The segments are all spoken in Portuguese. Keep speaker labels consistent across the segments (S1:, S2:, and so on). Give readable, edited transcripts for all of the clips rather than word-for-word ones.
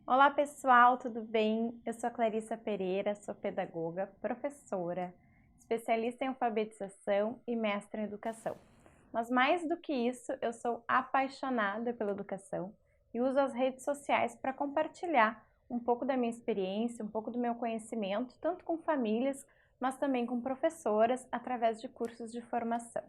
S1: Olá pessoal, tudo bem? Eu sou a Clarissa Pereira, sou pedagoga, professora, especialista em alfabetização e mestra em educação. Mas mais do que isso, eu sou apaixonada pela educação e uso as redes sociais para compartilhar um pouco da minha experiência, um pouco do meu conhecimento, tanto com famílias, mas também com professoras, através de cursos de formação.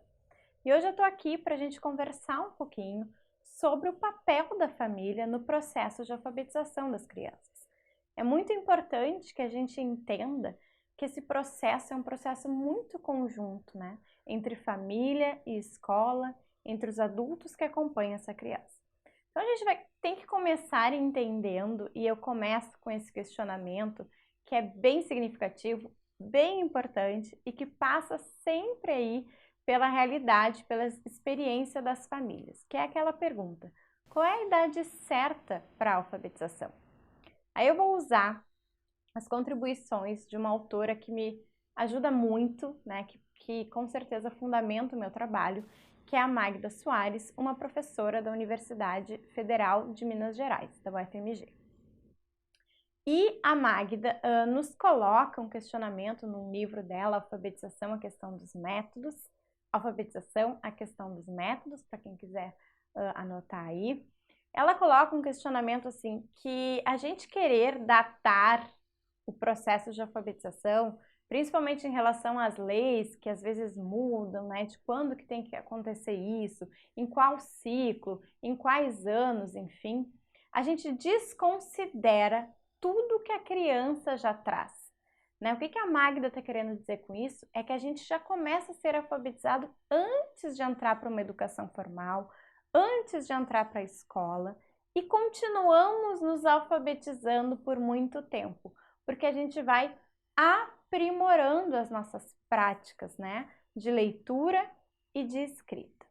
S1: E hoje eu estou aqui para a gente conversar um pouquinho sobre o papel da família no processo de alfabetização das crianças. É muito importante que a gente entenda que esse processo é um processo muito conjunto, né? Entre família e escola, entre os adultos que acompanham essa criança. Então a gente tem que começar entendendo, e eu começo com esse questionamento que é bem significativo, bem importante e que passa sempre aí pela realidade, pela experiência das famílias, que é aquela pergunta: qual é a idade certa para a alfabetização? Aí eu vou usar as contribuições de uma autora que me ajuda muito, né, que com certeza fundamenta o meu trabalho, que é a Magda Soares, uma professora da Universidade Federal de Minas Gerais, da UFMG. E a Magda nos coloca um questionamento no livro dela, Alfabetização, a questão dos métodos, Alfabetização, a questão dos métodos, para quem quiser anotar aí. Ela coloca um questionamento assim, que a gente querer datar o processo de alfabetização, principalmente em relação às leis que às vezes mudam, né, de quando que tem que acontecer isso, em qual ciclo, em quais anos, enfim, a gente desconsidera tudo que a criança já traz. Né? O que a Magda está querendo dizer com isso é que a gente já começa a ser alfabetizado antes de entrar para uma educação formal, antes de entrar para a escola, e continuamos nos alfabetizando por muito tempo, porque a gente vai aprimorando as nossas práticas, né, de leitura e de escrita.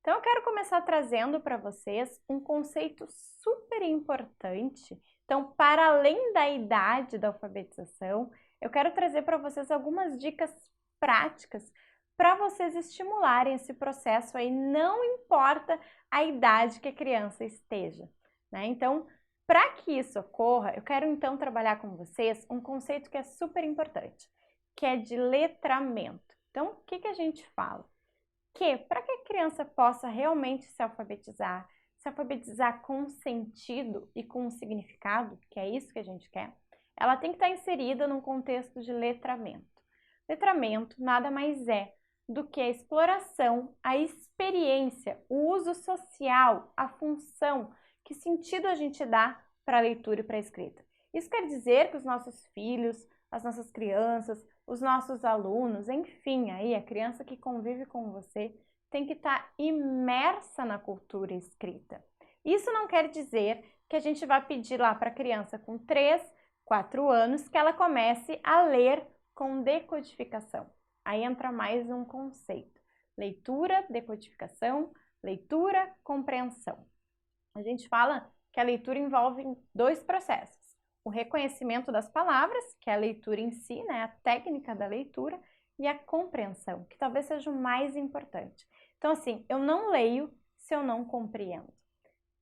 S1: Então eu quero começar trazendo para vocês um conceito super importante. Então, para além da idade da alfabetização, eu quero trazer para vocês algumas dicas práticas para vocês estimularem esse processo aí, não importa a idade que a criança esteja, né? Então, para que isso ocorra, eu quero então trabalhar com vocês um conceito que é super importante, que é de letramento. Então, o que a gente fala? Que para que a criança possa realmente se alfabetizar com sentido e com significado, que é isso que a gente quer, ela tem que estar inserida num contexto de letramento. Letramento nada mais é do que a exploração, a experiência, o uso social, a função, que sentido a gente dá para a leitura e para a escrita. Isso quer dizer que os nossos filhos, as nossas crianças, os nossos alunos, enfim, aí a criança que convive com você tem que estar imersa na cultura escrita. Isso não quer dizer que a gente vai pedir lá para a criança com 3, 4 anos que ela comece a ler com decodificação. Aí entra mais um conceito: leitura, decodificação, leitura, compreensão. A gente fala que a leitura envolve 2 processos: o reconhecimento das palavras, que é a leitura em si, né, a técnica da leitura, e a compreensão, que talvez seja o mais importante. Então, assim, eu não leio se eu não compreendo.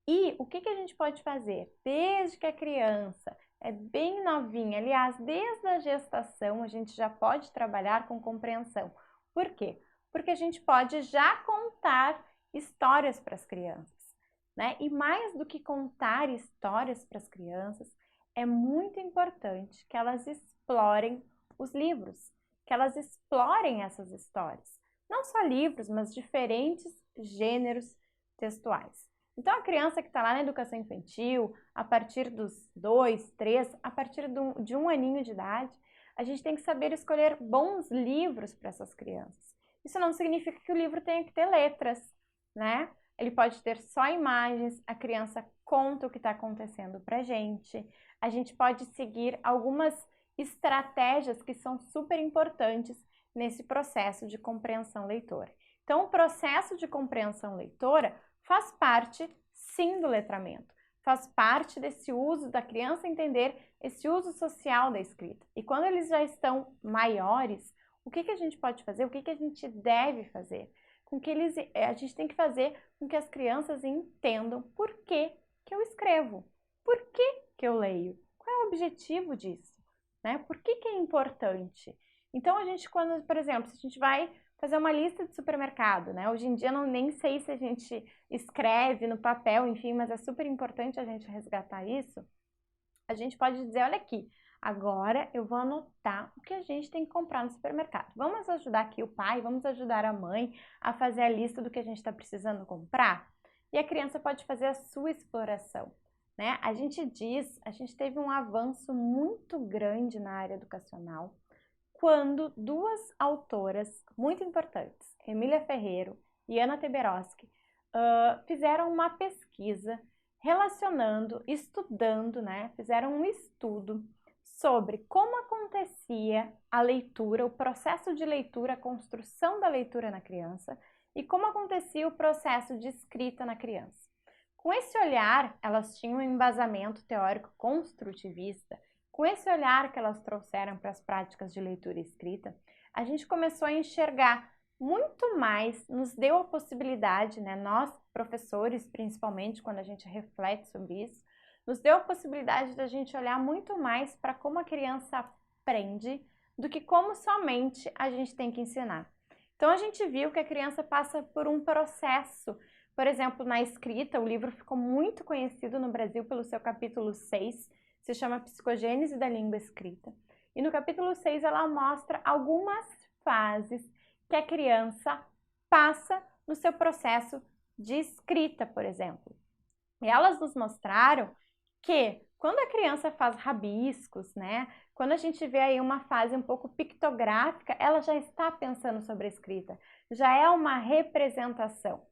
S1: E o que a gente pode fazer? Desde que a criança é bem novinha, aliás, desde a gestação, a gente já pode trabalhar com compreensão. Por quê? Porque a gente pode já contar histórias para as crianças, né? E mais do que contar histórias para as crianças, é muito importante que elas explorem os livros, que elas explorem essas histórias. Não só livros, mas diferentes gêneros textuais. Então, a criança que está lá na educação infantil, a partir dos 2, 3, a partir de um aninho de idade, a gente tem que saber escolher bons livros para essas crianças. Isso não significa que o livro tenha que ter letras, né? Ele pode ter só imagens, a criança conta o que está acontecendo para a gente pode seguir algumas estratégias que são super importantes nesse processo de compreensão leitora. Então, o processo de compreensão leitora faz parte, sim, do letramento. Faz parte desse uso da criança entender esse uso social da escrita. E quando eles já estão maiores, o que a gente pode fazer? O que a gente deve fazer? A gente tem que fazer com que as crianças entendam por que eu escrevo. Por que que eu leio? Qual é o objetivo disso? Né? Por que é importante? Então, a gente, quando, por exemplo, se a gente vai fazer uma lista de supermercado, né? Hoje em dia, eu nem sei se a gente escreve no papel, enfim, mas é super importante a gente resgatar isso. A gente pode dizer, olha aqui, agora eu vou anotar o que a gente tem que comprar no supermercado. Vamos ajudar aqui o pai, vamos ajudar a mãe a fazer a lista do que a gente está precisando comprar? E a criança pode fazer a sua exploração, né? A gente teve um avanço muito grande na área educacional quando duas autoras muito importantes, Emília Ferreiro e Ana Teberoski, fizeram uma pesquisa relacionando, estudando, né? Fizeram um estudo sobre como acontecia a leitura, o processo de leitura, a construção da leitura na criança e como acontecia o processo de escrita na criança. Com esse olhar, elas tinham um embasamento teórico construtivista. Com esse olhar que elas trouxeram para as práticas de leitura e escrita, a gente começou a enxergar muito mais, nos deu a possibilidade, né, nós professores, principalmente quando a gente reflete sobre isso, nos deu a possibilidade da gente olhar muito mais para como a criança aprende do que como somente a gente tem que ensinar. Então a gente viu que a criança passa por um processo, por exemplo, na escrita, o livro ficou muito conhecido no Brasil pelo seu capítulo 6, se chama Psicogênese da Língua Escrita. E no capítulo 6 ela mostra algumas fases que a criança passa no seu processo de escrita, por exemplo. E elas nos mostraram que quando a criança faz rabiscos, né, quando a gente vê aí uma fase um pouco pictográfica, ela já está pensando sobre a escrita, já é uma representação.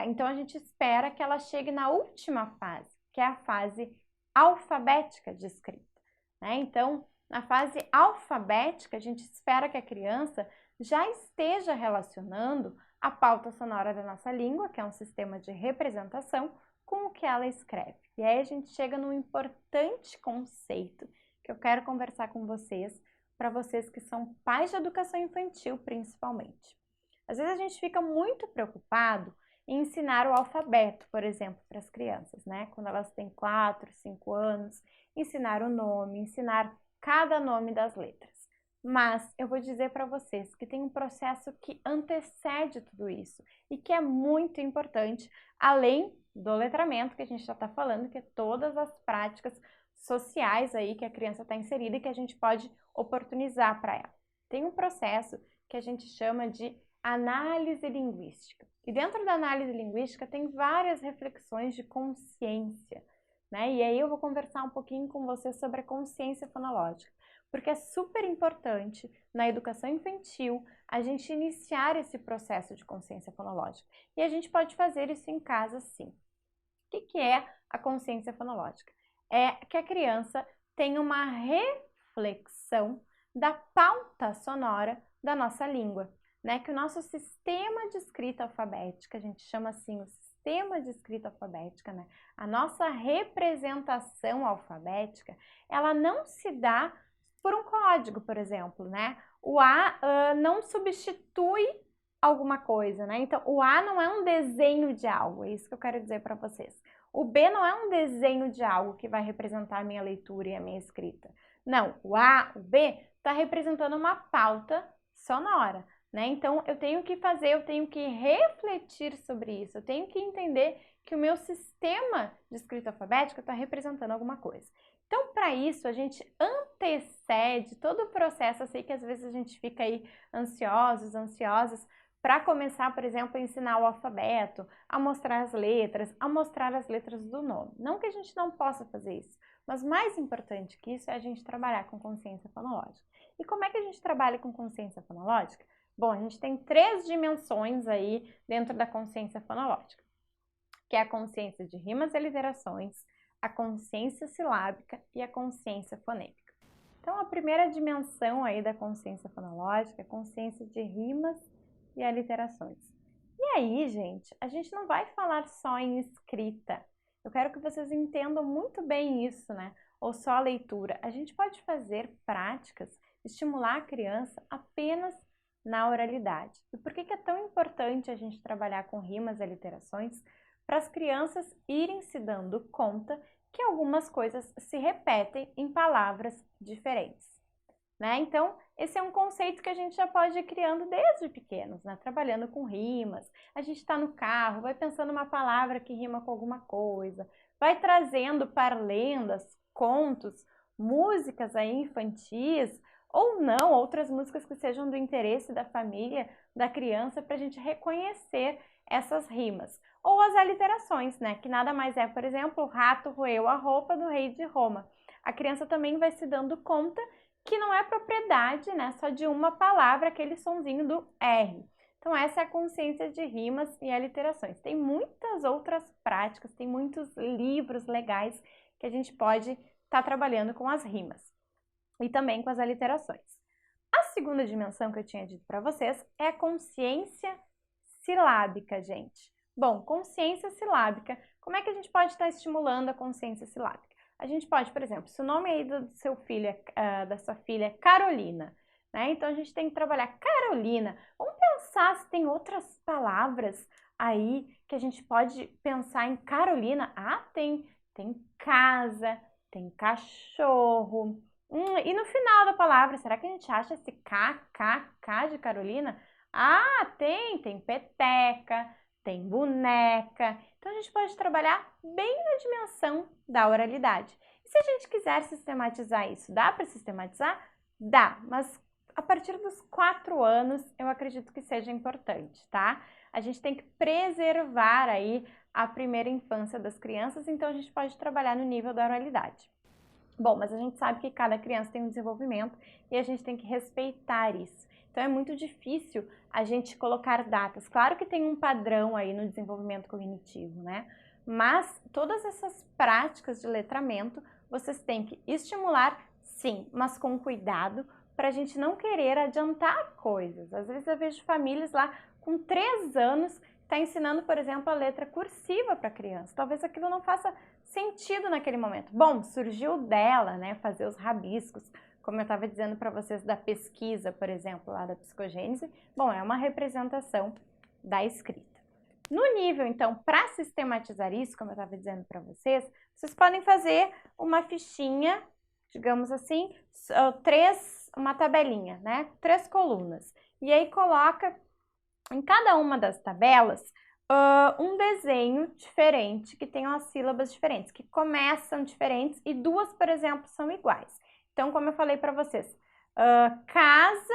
S1: Então a gente espera que ela chegue na última fase, que é a fase alfabética de escrita, né? Então, na fase alfabética, a gente espera que a criança já esteja relacionando a pauta sonora da nossa língua, que é um sistema de representação, com o que ela escreve. E aí a gente chega num importante conceito que eu quero conversar com vocês, para vocês que são pais de educação infantil, principalmente. Às vezes a gente fica muito preocupado em ensinar o alfabeto, por exemplo, para as crianças, né? Quando elas têm 4, 5 anos, ensinar o nome, ensinar cada nome das letras. Mas eu vou dizer para vocês que tem um processo que antecede tudo isso e que é muito importante, além do letramento que a gente já está falando, que é todas as práticas sociais aí que a criança está inserida e que a gente pode oportunizar para ela. Tem um processo que a gente chama de análise linguística. E dentro da análise linguística tem várias reflexões de consciência, né? E aí eu vou conversar um pouquinho com você sobre a consciência fonológica, porque é super importante na educação infantil a gente iniciar esse processo de consciência fonológica. E a gente pode fazer isso em casa sim. O que é a consciência fonológica? É que a criança tem uma reflexão da pauta sonora da nossa língua, né? Que o nosso sistema de escrita alfabética, a gente chama assim o sistema de escrita alfabética, né? A nossa representação alfabética, ela não se dá por um código, por exemplo, né? O A não substitui alguma coisa, né? Então, o A não é um desenho de algo, é isso que eu quero dizer para vocês. O B não é um desenho de algo que vai representar a minha leitura e a minha escrita. Não, o A, o B está representando uma pauta sonora, né? Então, eu tenho que refletir sobre isso, eu tenho que entender que o meu sistema de escrita alfabética está representando alguma coisa. Então, para isso, a gente antecede todo o processo. Eu sei que às vezes a gente fica aí ansiosas, para começar, por exemplo, a ensinar o alfabeto, a mostrar as letras do nome. Não que a gente não possa fazer isso, mas mais importante que isso é a gente trabalhar com consciência fonológica. E como é que a gente trabalha com consciência fonológica? Bom, a gente tem 3 dimensões aí dentro da consciência fonológica, que é a consciência de rimas e aliterações, a consciência silábica e a consciência fonêmica. Então, a primeira dimensão aí da consciência fonológica é a consciência de rimas e aliterações. E aí, gente, a gente não vai falar só em escrita. Eu quero que vocês entendam muito bem isso, né? Ou só a leitura. A gente pode fazer práticas, estimular a criança apenas na oralidade. E por que é tão importante a gente trabalhar com rimas e aliterações? Para as crianças irem se dando conta que algumas coisas se repetem em palavras diferentes, né? Então, esse é um conceito que a gente já pode ir criando desde pequenos, né? Trabalhando com rimas. A gente está no carro, vai pensando uma palavra que rima com alguma coisa, vai trazendo parlendas, contos, músicas aí infantis, ou não, outras músicas que sejam do interesse da família, da criança, para a gente reconhecer essas rimas. Ou as aliterações, né? Que nada mais é, por exemplo, o rato roeu a roupa do rei de Roma. A criança também vai se dando conta que não é propriedade, né, só de uma palavra, aquele sonzinho do R. Então essa é a consciência de rimas e aliterações. Tem muitas outras práticas, tem muitos livros legais que a gente pode estar trabalhando com as rimas e também com as aliterações. A segunda dimensão que eu tinha dito para vocês é a consciência silábica, gente. Bom, consciência silábica, como é que a gente pode estar estimulando a consciência silábica? A gente pode, por exemplo, se o nome aí do seu filho, da sua filha é Carolina, né? Então a gente tem que trabalhar Carolina. Vamos pensar se tem outras palavras aí que a gente pode pensar em Carolina. Ah, tem casa, tem cachorro. E no final da palavra, será que a gente acha esse K de Carolina? Ah, tem peteca, tem boneca. Então, a gente pode trabalhar bem na dimensão da oralidade. E se a gente quiser sistematizar isso, dá para sistematizar? Dá, mas a partir dos 4 anos, eu acredito que seja importante, tá? A gente tem que preservar aí a primeira infância das crianças, então a gente pode trabalhar no nível da oralidade. Bom, mas a gente sabe que cada criança tem um desenvolvimento e a gente tem que respeitar isso. Então é muito difícil a gente colocar datas. Claro que tem um padrão aí no desenvolvimento cognitivo, né? Mas todas essas práticas de letramento vocês têm que estimular, sim, mas com cuidado, para a gente não querer adiantar coisas. Às vezes eu vejo famílias lá com 3 anos tá ensinando, por exemplo, a letra cursiva para a criança. Talvez aquilo não faça sentido naquele momento. Bom, surgiu dela, né, fazer os rabiscos, como eu estava dizendo para vocês da pesquisa, por exemplo, lá da psicogênese. Bom, é uma representação da escrita. No nível, então, para sistematizar isso, como eu estava dizendo para vocês, vocês podem fazer uma fichinha, digamos assim, uma tabelinha, né, 3 colunas. E aí coloca em cada uma das tabelas um desenho diferente, que tem as sílabas diferentes, que começam diferentes e 2, por exemplo, são iguais. Então, como eu falei para vocês, casa,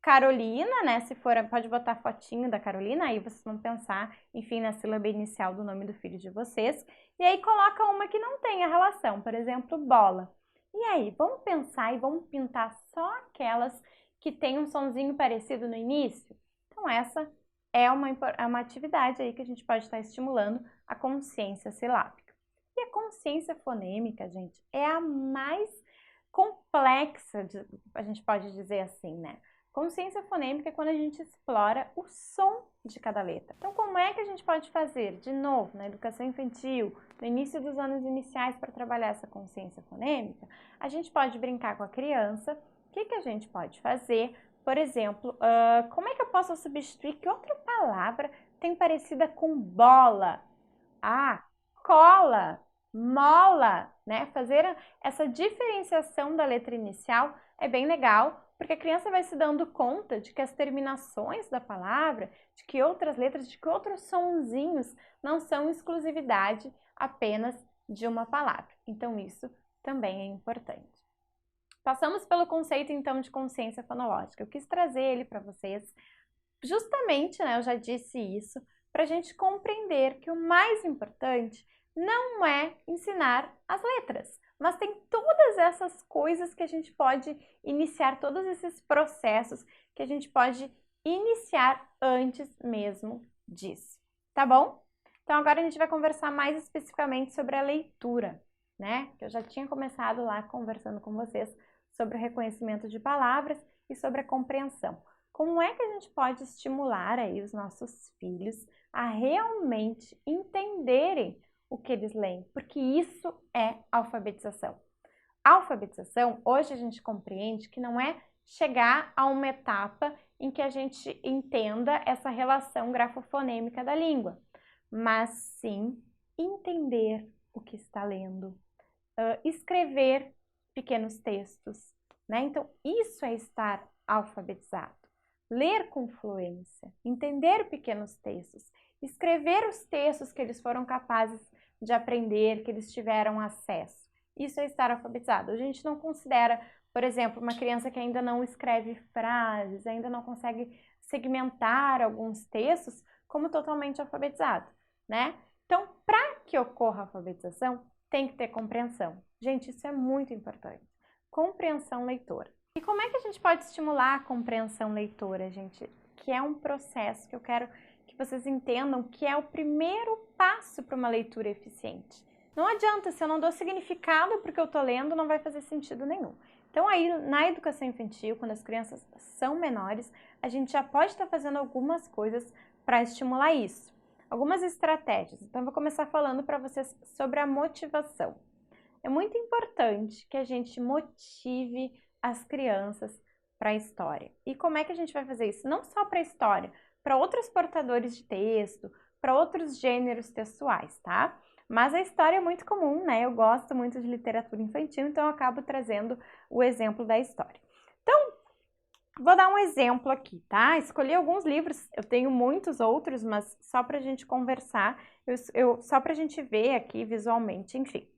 S1: Carolina, né? Se for, pode botar fotinho da Carolina, aí vocês vão pensar, enfim, na sílaba inicial do nome do filho de vocês. E aí coloca uma que não tenha relação, por exemplo, bola. E aí, vamos pensar e vamos pintar só aquelas que tem um sonzinho parecido no início? Então, essa é uma atividade aí que a gente pode estar estimulando a consciência silábica. E a consciência fonêmica, gente, é a mais complexa, a gente pode dizer assim, né? Consciência fonêmica é quando a gente explora o som de cada letra. Então, como é que a gente pode fazer, de novo, na educação infantil, no início dos anos iniciais, para trabalhar essa consciência fonêmica? A gente pode brincar com a criança. O que a gente pode fazer? Por exemplo, como é que eu posso substituir? Que outra palavra tem parecida com bola? Ah, cola, mola, né? Fazer essa diferenciação da letra inicial é bem legal, porque a criança vai se dando conta de que as terminações da palavra, de que outras letras, de que outros sonzinhos não são exclusividade apenas de uma palavra. Então, isso também é importante. Passamos pelo conceito, então, de consciência fonológica. Eu quis trazer ele para vocês, justamente, né, eu já disse isso, para a gente compreender que o mais importante não é ensinar as letras, mas tem todas essas coisas que a gente pode iniciar, todos esses processos que a gente pode iniciar antes mesmo disso, tá bom? Então, agora a gente vai conversar mais especificamente sobre a leitura, né? Que eu já tinha começado lá conversando com vocês sobre o reconhecimento de palavras e sobre a compreensão. Como é que a gente pode estimular aí os nossos filhos a realmente entenderem o que eles leem? Porque isso é alfabetização. A alfabetização, hoje a gente compreende que não é chegar a uma etapa em que a gente entenda essa relação grafofonêmica da língua, mas sim entender o que está lendo, escrever pequenos textos, né? Então, isso é estar alfabetizado. Ler com fluência, entender pequenos textos, escrever os textos que eles foram capazes de aprender, que eles tiveram acesso. Isso é estar alfabetizado. A gente não considera, por exemplo, uma criança que ainda não escreve frases, ainda não consegue segmentar alguns textos como totalmente alfabetizado, né? Então, para que ocorra a alfabetização, tem que ter compreensão. Gente, isso é muito importante. Compreensão leitora. E como é que a gente pode estimular a compreensão leitora, gente? Que é um processo que eu quero que vocês entendam que é o primeiro passo para uma leitura eficiente. Não adianta, se eu não dou significado porque eu estou lendo, não vai fazer sentido nenhum. Então aí, na educação infantil, quando as crianças são menores, a gente já pode estar fazendo algumas coisas para estimular isso. Algumas estratégias. Então, eu vou começar falando para vocês sobre a motivação. É muito importante que a gente motive as crianças para a história. E como é que a gente vai fazer isso? Não só para a história, para outros portadores de texto, para outros gêneros textuais, tá? Mas a história é muito comum, né? Eu gosto muito de literatura infantil, então eu acabo trazendo o exemplo da história. Então, vou dar um exemplo aqui, tá? Escolhi alguns livros, eu tenho muitos outros, mas só para a gente conversar, só para a gente ver aqui visualmente, enfim.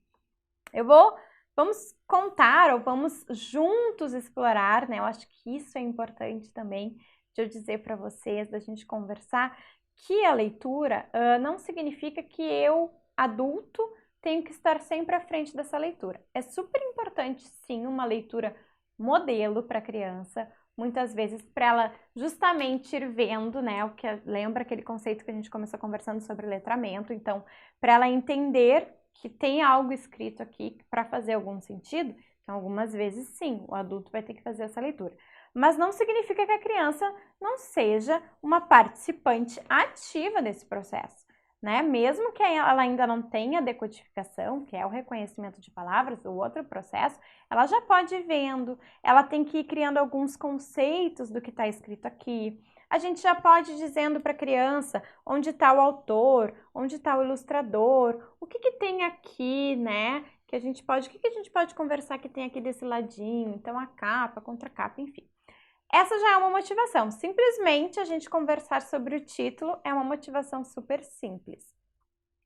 S1: Vamos contar ou vamos juntos explorar, né? Eu acho que isso é importante também de eu dizer para vocês, da gente conversar, que a leitura não significa que eu, adulto, tenho que estar sempre à frente dessa leitura. É super importante, sim, uma leitura modelo para a criança, muitas vezes para ela justamente ir vendo, né, o que lembra aquele conceito que a gente começou conversando sobre letramento, então, para ela entender que tem algo escrito aqui para fazer algum sentido, então algumas vezes sim, o adulto vai ter que fazer essa leitura. Mas não significa que a criança não seja uma participante ativa desse processo, né? Mesmo que ela ainda não tenha decodificação, que é o reconhecimento de palavras, o outro processo, ela já pode ir vendo, ela tem que ir criando alguns conceitos do que está escrito aqui. A gente já pode ir dizendo para a criança onde está o autor, onde está o ilustrador, o que tem aqui, né? O que a gente pode conversar que tem aqui desse ladinho, então a capa, a contracapa, enfim. Essa já é uma motivação. Simplesmente a gente conversar sobre o título é uma motivação super simples.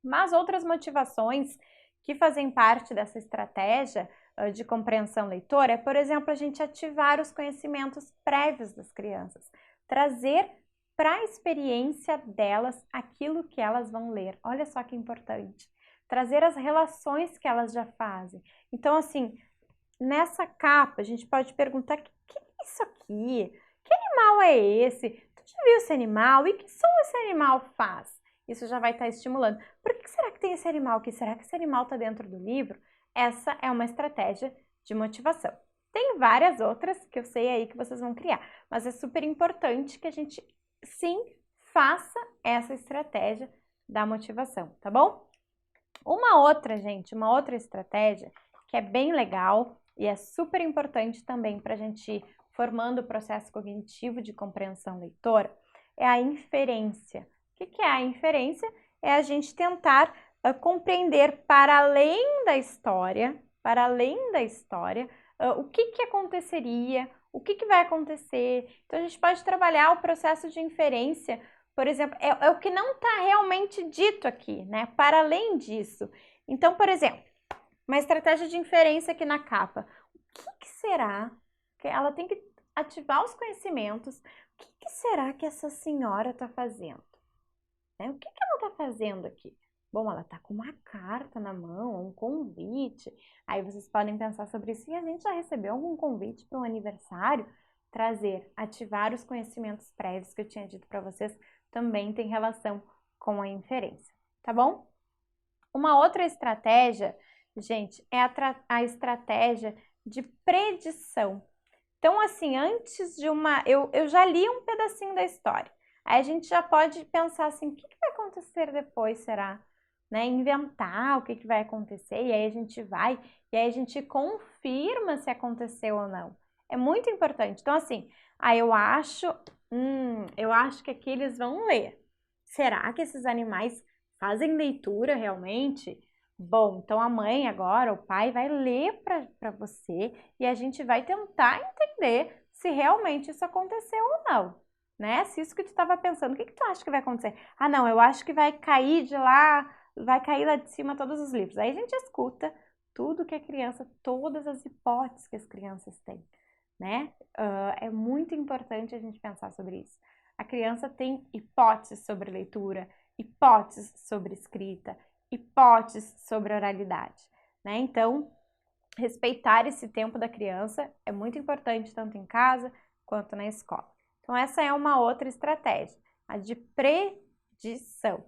S1: Mas outras motivações que fazem parte dessa estratégia de compreensão leitora é, por exemplo, a gente ativar os conhecimentos prévios das crianças, trazer para a experiência delas aquilo que elas vão ler. Olha só que importante. Trazer as relações que elas já fazem. Então, assim, nessa capa a gente pode perguntar: que é isso aqui? Que animal é esse? Tu já viu esse animal? E que som esse animal faz? Isso já vai estar estimulando. Por que será que tem esse animal aqui? Será que esse animal está dentro do livro? Essa é uma estratégia de motivação. Tem várias outras que eu sei aí que vocês vão criar, mas é super importante que a gente, sim, faça essa estratégia da motivação, tá bom? Uma outra estratégia que é bem legal e é super importante também para a gente ir formando o processo cognitivo de compreensão leitora, é a inferência. O que é a inferência? É a gente tentar compreender para além da história, o que aconteceria, o que vai acontecer. Então, a gente pode trabalhar o processo de inferência, por exemplo, é o que não está realmente dito aqui, né? Para além disso. Então, por exemplo, uma estratégia de inferência aqui na capa. O que será que ela tem que ativar os conhecimentos? O que será que essa senhora está fazendo? Né? O que ela está fazendo aqui? Bom, ela está com uma carta na mão, um convite. Aí vocês podem pensar sobre isso. E a gente já recebeu algum convite para um aniversário? Ativar os conhecimentos prévios que eu tinha dito para vocês também tem relação com a inferência, tá bom? Uma outra estratégia, gente, é a estratégia de predição. Então, assim, antes de eu já li um pedacinho da história. Aí a gente já pode pensar assim, o que vai acontecer depois, será? Né? Inventar o que vai acontecer, e aí a gente vai, e aí a gente confirma se aconteceu ou não. É muito importante. Então, assim, eu acho que aqui eles vão ler. Será que esses animais fazem leitura realmente? Bom, então a mãe agora, o pai, vai ler para você e a gente vai tentar entender se realmente isso aconteceu ou não, né? Se isso que tu estava pensando, o que que tu acha que vai acontecer? Ah, não, eu acho que vai cair de lá, vai cair lá de cima todos os livros. Aí a gente escuta tudo que a criança, todas as hipóteses que as crianças têm, né? É muito importante a gente pensar sobre isso. A criança tem hipóteses sobre leitura, hipóteses sobre escrita, hipóteses sobre oralidade, né? Então, respeitar esse tempo da criança é muito importante tanto em casa quanto na escola. Então, essa é uma outra estratégia, a de predição,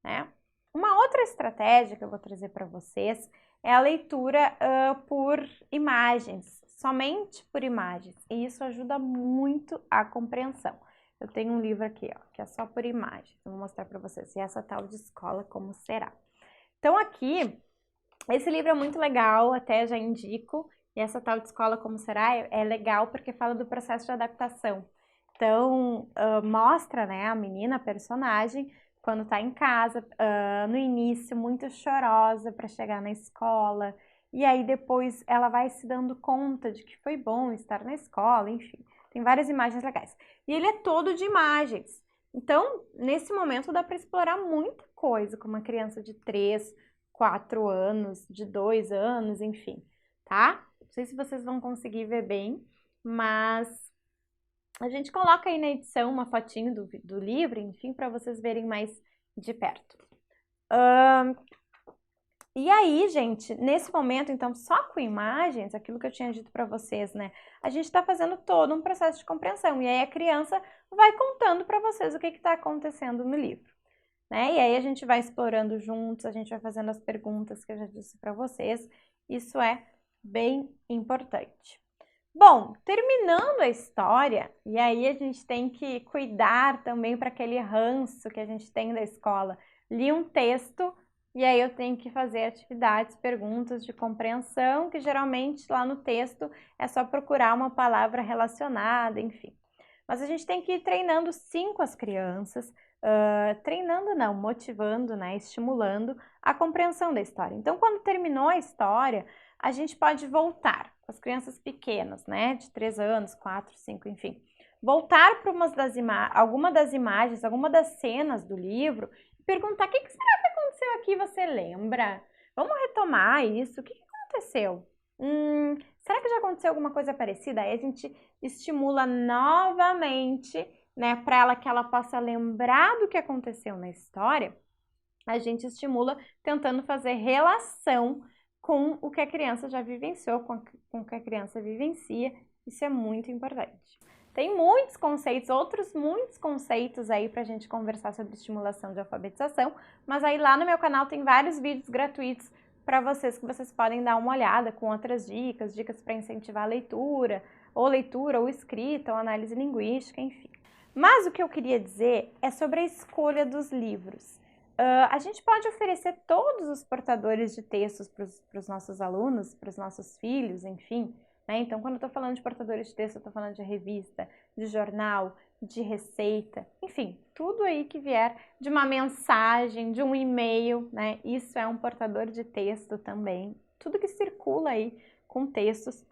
S1: né? Uma outra estratégia que eu vou trazer para vocês é a leitura por imagens, somente por imagens, e isso ajuda muito a compreensão. Eu tenho um livro aqui, ó, que é só por imagens. Eu vou mostrar para vocês. E essa tal de escola como será. Então aqui, esse livro é muito legal, até já indico. E essa tal de escola como será é legal porque fala do processo de adaptação. Então, mostra, né, a menina, a personagem, quando tá em casa, no início, muito chorosa para chegar na escola. E aí depois ela vai se dando conta de que foi bom estar na escola, enfim. Tem várias imagens legais. E ele é todo de imagens. Então, nesse momento dá para explorar muita coisa com uma criança de 3, 4 anos, de 2 anos, enfim, tá? Não sei se vocês vão conseguir ver bem, mas a gente coloca aí na edição uma fotinho do livro, enfim, para vocês verem mais de perto. E aí, gente, nesse momento, então, só com imagens, aquilo que eu tinha dito para vocês, né? A gente está fazendo todo um processo de compreensão. E aí a criança vai contando para vocês o que está acontecendo no livro, né? E aí a gente vai explorando juntos, a gente vai fazendo as perguntas que eu já disse para vocês. Isso é bem importante. Bom, terminando a história, e aí a gente tem que cuidar também para aquele ranço que a gente tem da escola. Li um texto e aí eu tenho que fazer atividades, perguntas de compreensão, que geralmente lá no texto é só procurar uma palavra relacionada, enfim. Mas a gente tem que ir treinando sim com as crianças, treinando não, motivando, né, estimulando a compreensão da história. Então, quando terminou a história, a gente pode voltar com as crianças pequenas, né, de 3 anos, 4, 5, enfim. Voltar para alguma das imagens, alguma das cenas do livro e perguntar: o que será que aconteceu aqui? Você lembra? Vamos retomar isso. O que aconteceu? Será que já aconteceu alguma coisa parecida? Aí a gente estimula novamente, né, para ela que ela possa lembrar do que aconteceu na história. A gente estimula tentando fazer relação com o que a criança já vivenciou, com o que a criança vivencia. Isso é muito importante. Tem muitos conceitos, outros muitos conceitos aí para a gente conversar sobre estimulação de alfabetização, mas aí lá no meu canal tem vários vídeos gratuitos para vocês que vocês podem dar uma olhada com outras dicas, dicas para incentivar a leitura, ou escrita, ou análise linguística, enfim. Mas o que eu queria dizer é sobre a escolha dos livros. A gente pode oferecer todos os portadores de textos para os nossos alunos, para os nossos filhos, enfim, né? Então, quando eu estou falando de portadores de texto, eu estou falando de revista, de jornal, de receita, enfim, tudo aí que vier de uma mensagem, de um e-mail, né? Isso é um portador de texto também. Tudo que circula aí com textos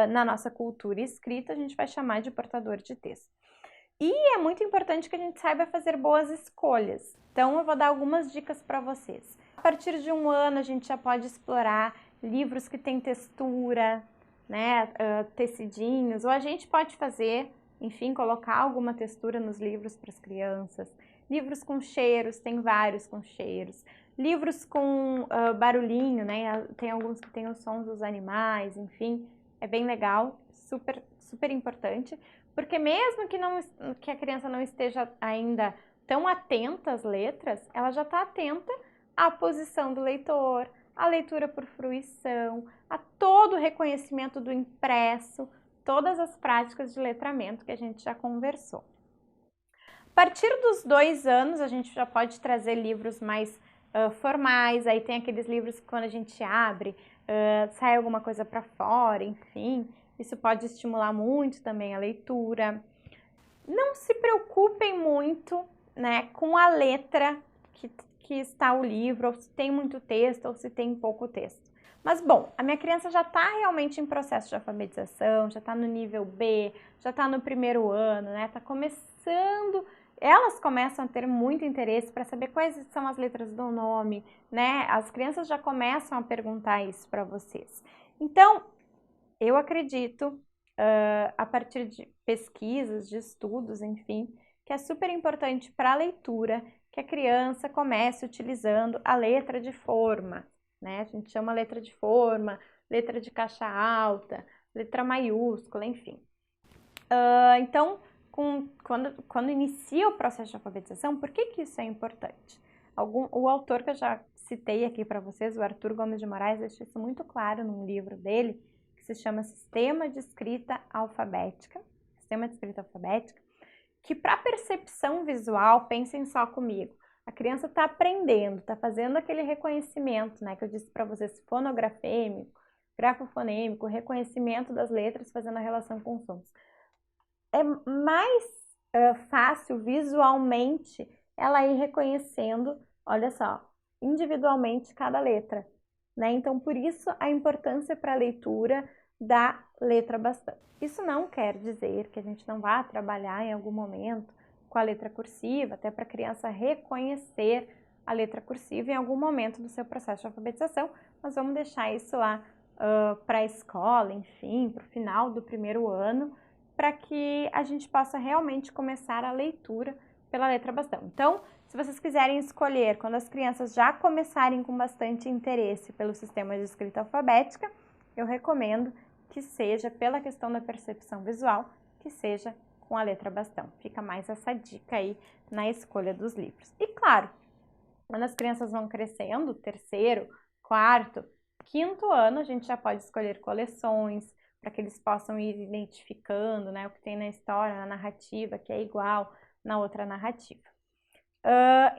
S1: na nossa cultura escrita, a gente vai chamar de portador de texto. E é muito importante que a gente saiba fazer boas escolhas. Então, eu vou dar algumas dicas para vocês. A partir de 1 ano, a gente já pode explorar livros que têm textura, né, tecidinhos, ou a gente pode fazer, enfim, colocar alguma textura nos livros para as crianças. Livros com cheiros, tem vários com cheiros. Livros com barulhinho, né, tem alguns que tem os sons dos animais, enfim, é bem legal, super, super importante. Porque mesmo que a criança não esteja ainda tão atenta às letras, ela já está atenta à posição do leitor, à leitura por fruição, a todo o reconhecimento do impresso, todas as práticas de letramento que a gente já conversou. A partir dos 2 anos, a gente já pode trazer livros mais formais, aí tem aqueles livros que quando a gente abre, sai alguma coisa para fora, enfim. Isso pode estimular muito também a leitura. Não se preocupem muito, né, com a letra que está o livro, ou se tem muito texto, ou se tem pouco texto. Mas, bom, a minha criança já está realmente em processo de alfabetização, já está no nível B, já está no primeiro ano, né? Está começando, elas começam a ter muito interesse para saber quais são as letras do nome, né? As crianças já começam a perguntar isso para vocês. Então, eu acredito, a partir de pesquisas, de estudos, enfim, que é super importante para a leitura que a criança comece utilizando a letra de forma, né? A gente chama letra de forma, letra de caixa alta, letra maiúscula, enfim. Então, quando inicia o processo de alfabetização, por que isso é importante? O autor que eu já citei aqui para vocês, o Arthur Gomes de Moraes, deixa isso muito claro num livro dele, que se chama Sistema de Escrita Alfabética, que para percepção visual, pensem só comigo, a criança está aprendendo, está fazendo aquele reconhecimento, né, que eu disse para vocês, fonografêmico, grafofonêmico, reconhecimento das letras fazendo a relação com sons. É mais fácil visualmente ela ir reconhecendo, olha só, individualmente cada letra, né? Então, por isso a importância para a leitura da letra bastante. Isso não quer dizer que a gente não vá trabalhar em algum momento com a letra cursiva, até para a criança reconhecer a letra cursiva em algum momento do seu processo de alfabetização, mas vamos deixar isso lá para a escola, enfim, para o final do primeiro ano, para que a gente possa realmente começar a leitura pela letra bastão. Então, se vocês quiserem escolher, quando as crianças já começarem com bastante interesse pelo sistema de escrita alfabética, eu recomendo que seja, pela questão da percepção visual, que seja com a letra bastão. Fica mais essa dica aí na escolha dos livros. E claro, quando as crianças vão crescendo, terceiro, quarto, quinto ano, a gente já pode escolher coleções, para que eles possam ir identificando, né, o que tem na história, na narrativa, que é igual na outra narrativa.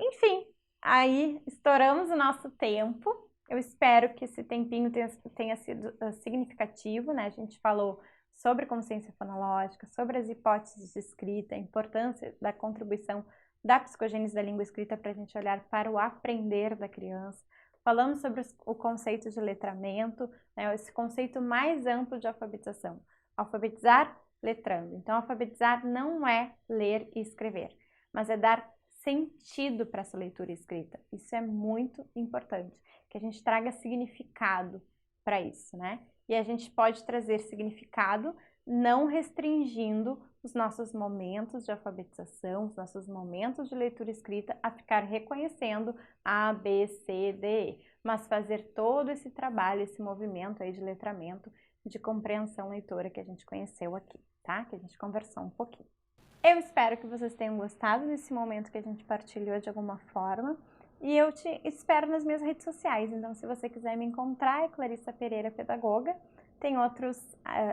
S1: Enfim, aí estouramos o nosso tempo. Eu espero que esse tempinho tenha sido significativo, né? A gente falou sobre consciência fonológica, sobre as hipóteses de escrita, a importância da contribuição da psicogênese da língua escrita para a gente olhar para o aprender da criança. Falamos sobre o conceito de letramento, né, esse conceito mais amplo de alfabetização. Alfabetizar letrando. Então, alfabetizar não é ler e escrever, mas é dar sentido para essa leitura e escrita. Isso é muito importante, que a gente traga significado para isso, né? E a gente pode trazer significado não restringindo os nossos momentos de alfabetização, os nossos momentos de leitura e escrita a ficar reconhecendo A, B, C, D, E, mas fazer todo esse trabalho, esse movimento aí de letramento, de compreensão leitora que a gente conheceu aqui, tá? Que a gente conversou um pouquinho. Eu espero que vocês tenham gostado desse momento que a gente partilhou de alguma forma e eu te espero nas minhas redes sociais. Então, se você quiser me encontrar, é Clarissa Pereira Pedagoga. Tem outros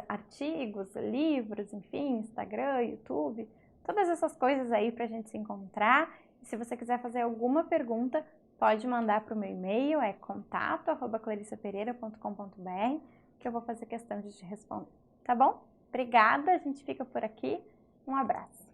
S1: artigos, livros, enfim, Instagram, YouTube, todas essas coisas aí pra gente se encontrar. E se você quiser fazer alguma pergunta, pode mandar para o meu e-mail, é contato@clarissapereira.com.br, que eu vou fazer questão de te responder, tá bom? Obrigada, a gente fica por aqui. Um abraço.